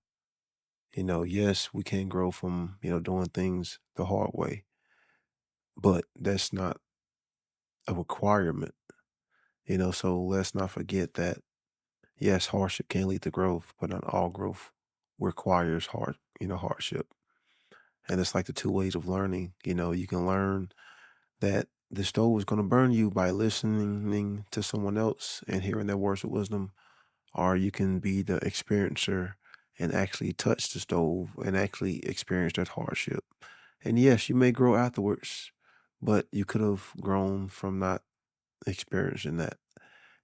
Yes, we can grow from, doing things the hard way, but that's not a requirement, so let's not forget that yes, hardship can lead to growth, but not all growth requires hardship. And it's like the two ways of learning. You can learn that the stove is going to burn you by listening to someone else and hearing their words of wisdom, or you can be the experiencer and actually touch the stove and actually experience that hardship. And yes, you may grow afterwards, but you could have grown from not experiencing that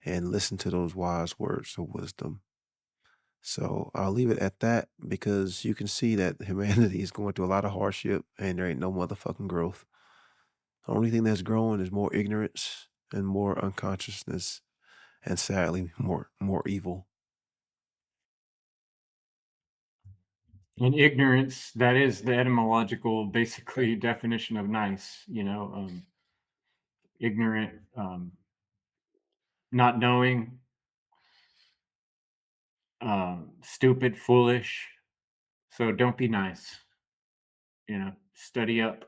and listen to those wise words of wisdom. So I'll leave it at that because you can see that humanity is going through a lot of hardship and there ain't no motherfucking growth. The only thing that's growing is more ignorance and more unconsciousness and sadly more evil. And ignorance, that is the etymological, basically, definition of nice, ignorant, not knowing, stupid, foolish. So don't be nice, study up,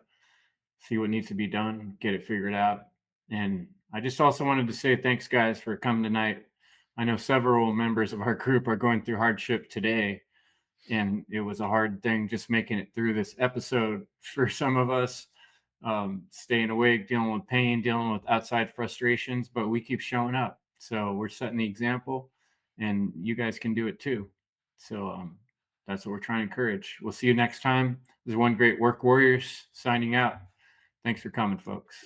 see what needs to be done, get it figured out. And I just also wanted to say thanks, guys, for coming tonight. I know several members of our group are going through hardship today, and it was a hard thing just making it through this episode for some of us, staying awake, dealing with pain, dealing with outside frustrations, but we keep showing up. So we're setting the example, and you guys can do it too. So that's what we're trying to encourage. We'll see you next time. This is One Great Work Warriors signing out. Thanks for coming, folks.